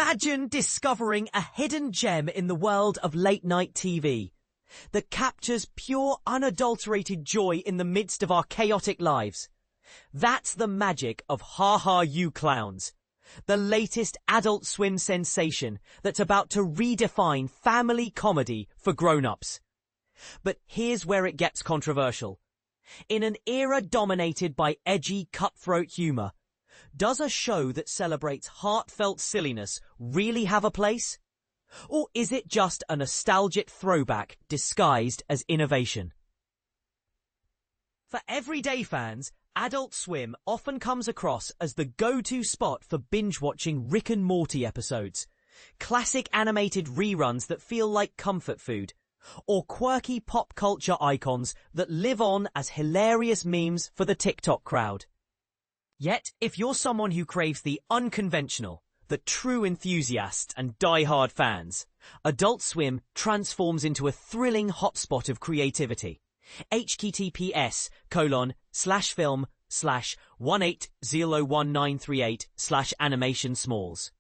Imagine discovering a hidden gem in the world of late-night TV that captures pure, unadulterated joy in the midst of our chaotic lives. That's the magic of Ha Ha You Clowns, the latest Adult Swim sensation that's about to redefine family comedy for grown-ups. But here's where it gets controversial. In an era dominated by edgy, cutthroat humor, does a show that celebrates heartfelt silliness really have a place? Or is it just a nostalgic throwback disguised as innovation? For everyday fans, Adult Swim often comes across as the go-to spot for binge-watching Rick and Morty episodes, classic animated reruns that feel like comfort food, or quirky pop culture icons that live on as hilarious memes for the TikTok crowd. Yet, if you're someone who craves the unconventional, the true enthusiasts and die-hard fans, Adult Swim transforms into a thrilling hotspot of creativity. https://film/180138/animation-smalls.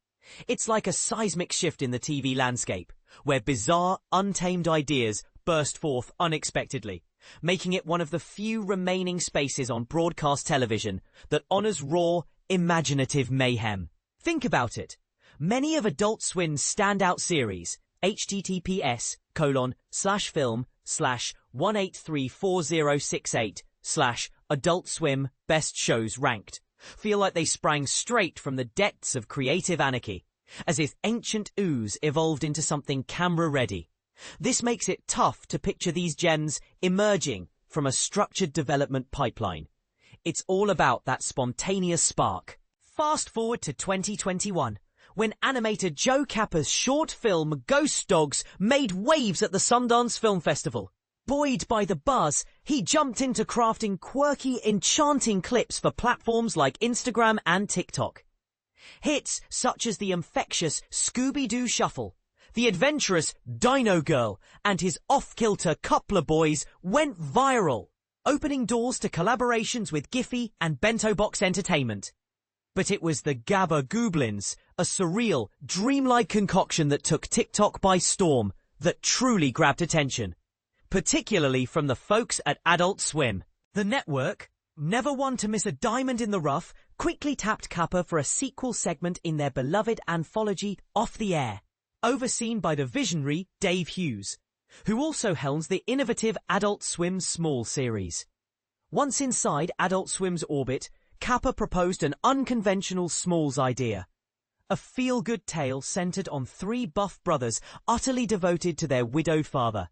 It's like a seismic shift in the TV landscape, where bizarre, untamed ideas burst forth unexpectedly, making it one of the few remaining spaces on broadcast television that honors raw, imaginative mayhem. Think about it. Many of Adult Swim's standout series, https://film/1834068/Adult Swim Best Shows Ranked, feel like they sprang straight from the depths of creative anarchy, as if ancient ooze evolved into something camera-ready. This makes it tough to picture these gems emerging from a structured development pipeline. It's all about that spontaneous spark. Fast forward to 2021, when animator Joe Cappa's short film Ghost Dogs made waves at the Sundance Film Festival. Buoyed by the buzz, he jumped into crafting quirky, enchanting clips for platforms like Instagram and TikTok. Hits such as the infectious Scooby-Doo Shuffle, the adventurous Dino Girl, and his off-kilter Coupler Boys went viral, opening doors to collaborations with Giphy and Bento Box Entertainment. But it was the Gabba Gooblins, a surreal, dreamlike concoction that took TikTok by storm, that truly grabbed attention, particularly from the folks at Adult Swim. The network, never one to miss a diamond in the rough, quickly tapped Cappa for a sequel segment in their beloved anthology Off the Air, overseen by the visionary Dave Hughes, who also helms the innovative Adult Swim Small series. Once inside Adult Swim's orbit, Cappa proposed an unconventional Smalls idea. A feel-good tale centered on three buff brothers utterly devoted to their widowed father.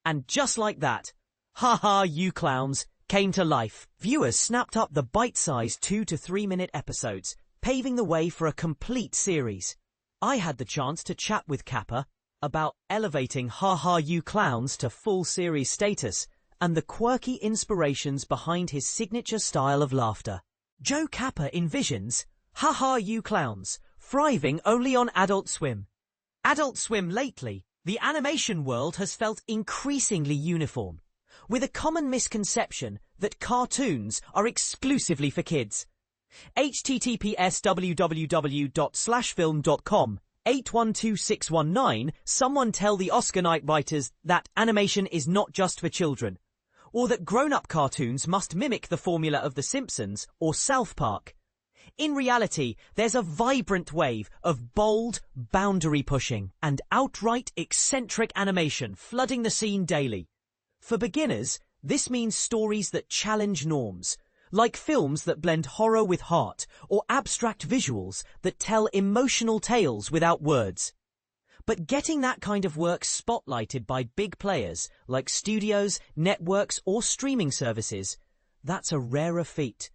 And just like that, Ha Ha You Clowns came to life. Viewers snapped up the bite-sized 2 to 3 minute episodes, paving the way for a complete series. I had the chance to chat with Cappa about elevating Ha Ha You Clowns to full series status and the quirky inspirations behind his signature style of laughter. Joe Cappa envisions Ha Ha You Clowns thriving only on Adult Swim. Adult Swim lately, the animation world has felt increasingly uniform, with a common misconception that cartoons are exclusively for kids. https://www.film.com 812619 someone tell the Oscar night writers that animation is not just for children, or that grown-up cartoons must mimic the formula of The Simpsons or South Park. In reality, there's a vibrant wave of bold, boundary-pushing and outright eccentric animation flooding the scene daily. For beginners, this means stories that challenge norms, like films that blend horror with heart, or abstract visuals that tell emotional tales without words. But getting that kind of work spotlighted by big players like studios, networks, or streaming services, that's a rarer feat.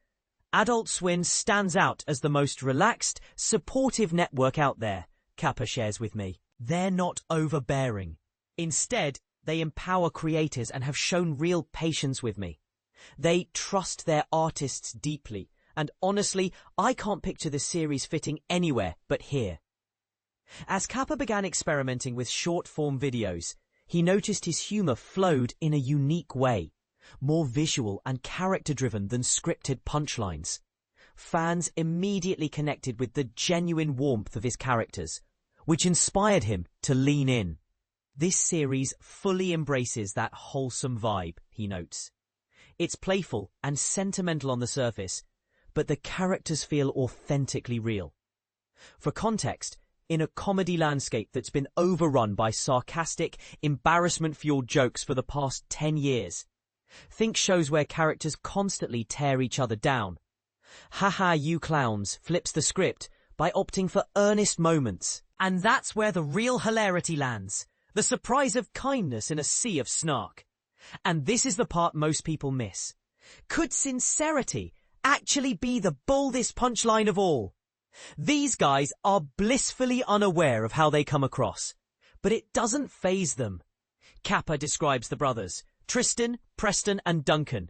Adult Swim stands out as the most relaxed, supportive network out there, Cappa shares with me. They're not overbearing. Instead, they empower creators and have shown real patience with me. They trust their artists deeply, and honestly, I can't picture this series fitting anywhere but here. As Cappa began experimenting with short-form videos, he noticed his humor flowed in a unique way, more visual and character-driven than scripted punchlines. Fans immediately connected with the genuine warmth of his characters, which inspired him to lean in. This series fully embraces that wholesome vibe, he notes. It's playful and sentimental on the surface, but the characters feel authentically real. For context, in a comedy landscape that's been overrun by sarcastic, embarrassment-fueled jokes for the past 10 years, think shows where characters constantly tear each other down. Haha, you clowns flips the script by opting for earnest moments. And that's where the real hilarity lands. The surprise of kindness in a sea of snark. And this is the part most people miss. Could sincerity actually be the boldest punchline of all? These guys are blissfully unaware of how they come across, but it doesn't faze them. Cappa describes the brothers, Tristan, Preston and Duncan.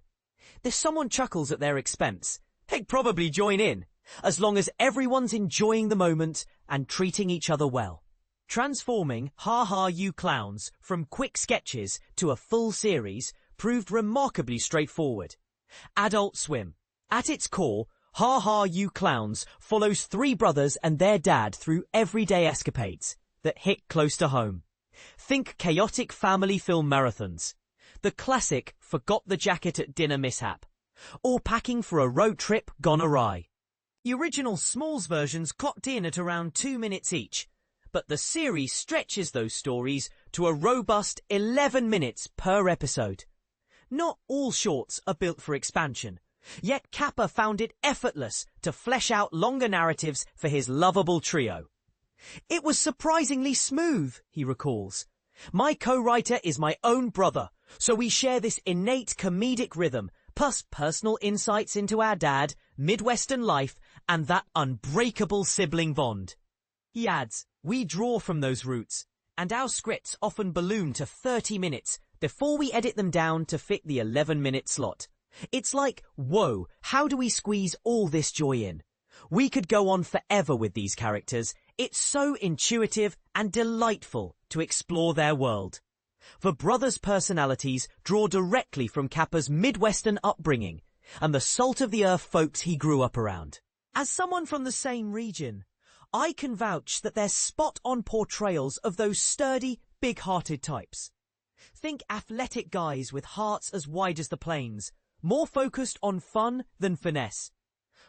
If someone chuckles at their expense, they'd probably join in, as long as everyone's enjoying the moment and treating each other well. Transforming Ha Ha You Clowns from quick sketches to a full series proved remarkably straightforward. Adult Swim. At its core, Ha Ha You Clowns follows three brothers and their dad through everyday escapades that hit close to home. Think chaotic family film marathons, the classic forgot the jacket at dinner mishap, or packing for a road trip gone awry. The original Smalls versions clocked in at around 2 minutes each, but the series stretches those stories to a robust 11 minutes per episode. Not all shorts are built for expansion, yet Cappa found it effortless to flesh out longer narratives for his lovable trio. It was surprisingly smooth, he recalls. My co-writer is my own brother, so we share this innate comedic rhythm, plus personal insights into our dad, Midwestern life, and that unbreakable sibling bond. He adds, we draw from those roots, and our scripts often balloon to 30 minutes before we edit them down to fit the 11-minute slot. It's like, whoa, how do we squeeze all this joy in? We could go on forever with these characters. It's so intuitive and delightful to explore their world. The brothers' personalities draw directly from Cappa's Midwestern upbringing and the salt-of-the-earth folks he grew up around. As someone from the same region, I can vouch that they're spot-on portrayals of those sturdy, big-hearted types. Think athletic guys with hearts as wide as the plains, more focused on fun than finesse.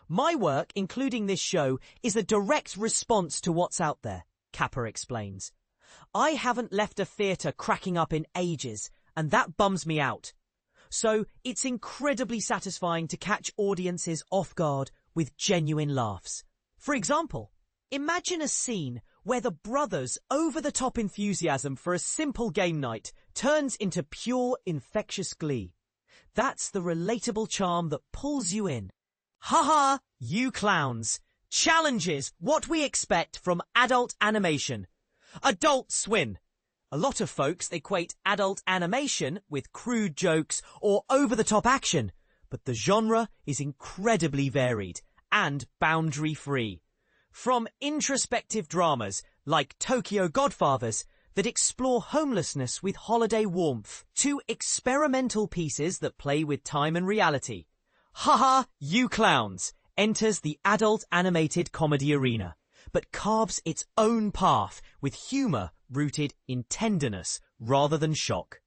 My work, including this show, is a direct response to what's out there, Cappa explains. I haven't left a theatre cracking up in ages, and that bums me out. So it's incredibly satisfying to catch audiences off guard with genuine laughs. For example, imagine a scene where the brothers' over-the-top enthusiasm for a simple game night turns into pure infectious glee. That's the relatable charm that pulls you in. Ha-ha, you clowns, challenges what we expect from adult animation. Adult Swim. A lot of folks equate adult animation with crude jokes or over-the-top action, but the genre is incredibly varied and boundary-free. From introspective dramas like Tokyo Godfathers that explore homelessness with holiday warmth to experimental pieces that play with time and reality, Haha, You Clowns enters the adult animated comedy arena, but carves its own path with humour rooted in tenderness rather than shock.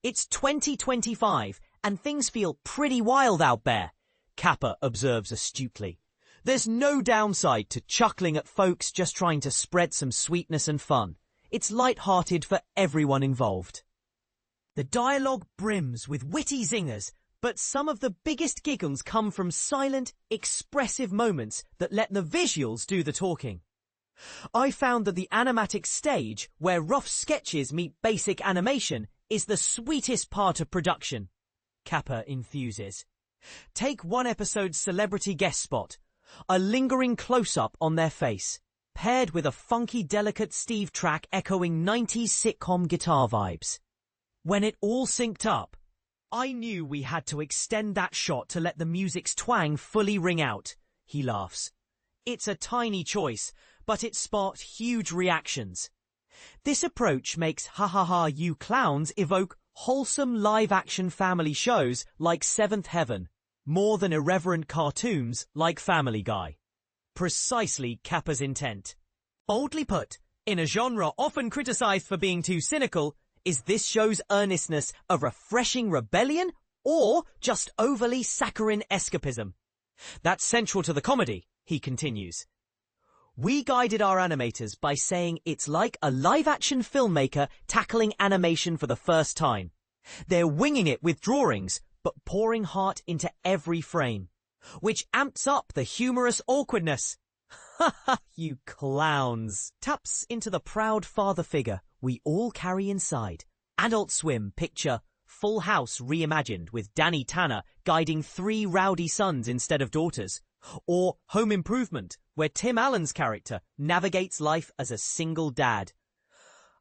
It's 2025 and things feel pretty wild out there, Cappa observes astutely. There's no downside to chuckling at folks just trying to spread some sweetness and fun. It's light-hearted for everyone involved. The dialogue brims with witty zingers, but some of the biggest giggles come from silent, expressive moments that let the visuals do the talking. I found that the animatic stage, where rough sketches meet basic animation, is the sweetest part of production, Cappa enthuses. Take one episode's celebrity guest spot, a lingering close-up on their face, paired with a funky, delicate Steve track echoing 90s sitcom guitar vibes. When it all synced up, I knew we had to extend that shot to let the music's twang fully ring out, he laughs. It's a tiny choice, but it sparked huge reactions. This approach makes Ha Ha Ha You Clowns evoke wholesome live-action family shows like Seventh Heaven, more than irreverent cartoons like Family Guy. Precisely Cappa's intent. Boldly put, In a genre often criticized for being too cynical, is this show's earnestness a refreshing rebellion or just overly saccharine escapism? That's central to the comedy, he continues. We guided our animators by saying it's like a live-action filmmaker tackling animation for the first time. They're winging it with drawings, but pouring heart into every frame, which amps up the humorous awkwardness. Ha ha, you clowns. Taps into the proud father figure we all carry inside. Adult Swim picture Full House reimagined with Danny Tanner guiding 3 rowdy sons instead of daughters. Or Home Improvement, where Tim Allen's character navigates life as a single dad.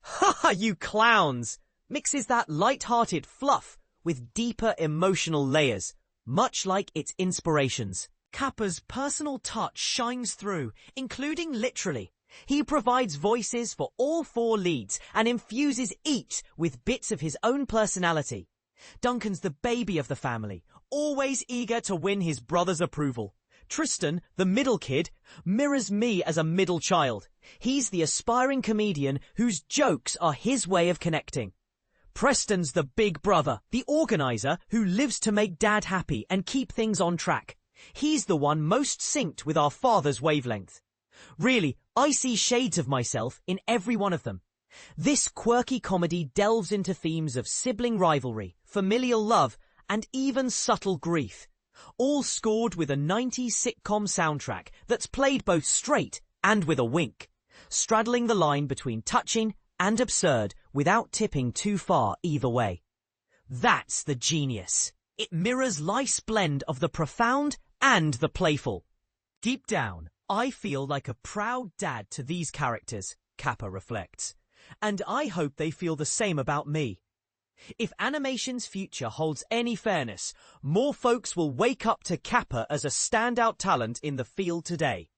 Ha ha, you clowns! Mixes that light-hearted fluff with deeper emotional layers, much like its inspirations. Cappa's personal touch shines through, including literally. He provides voices for all 4 leads and infuses each with bits of his own personality. Duncan's the baby of the family, always eager to win his brother's approval. Tristan, the middle kid, mirrors me as a middle child. He's the aspiring comedian whose jokes are his way of connecting. Preston's the big brother, the organizer who lives to make Dad happy and keep things on track. He's the one most synced with our father's wavelength. Really, I see shades of myself in every one of them. This quirky comedy delves into themes of sibling rivalry, familial love, and even subtle grief. All scored with a 90s sitcom soundtrack that's played both straight and with a wink, straddling the line between touching and absurd without tipping too far either way. That's the genius. It mirrors life's blend of the profound and the playful. Deep down, I feel like a proud dad to these characters, Cappa reflects, and I hope they feel the same about me. If animation's future holds any fairness, more folks will wake up to Cappa as a standout talent in the field today.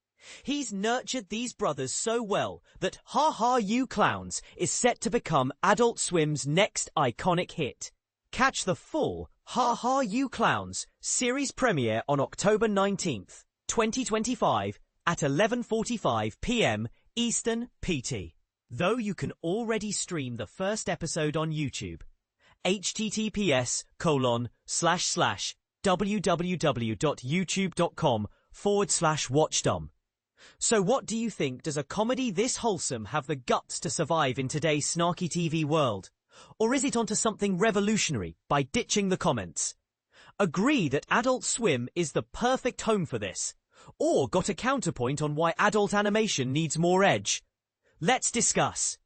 He's nurtured these brothers so well that Ha Ha You Clowns is set to become Adult Swim's next iconic hit. Catch the full Ha Ha You Clowns series premiere on October 19th, 2025 at 11:45 p.m. Eastern PT. Though you can already stream the first episode on YouTube. https://www.youtube.com/watchdom. So what do you think? Does a comedy this wholesome have the guts to survive in today's snarky TV world? Or is it onto something revolutionary by ditching the comments? Agree that Adult Swim is the perfect home for this? Or got a counterpoint on why adult animation needs more edge? Let's discuss.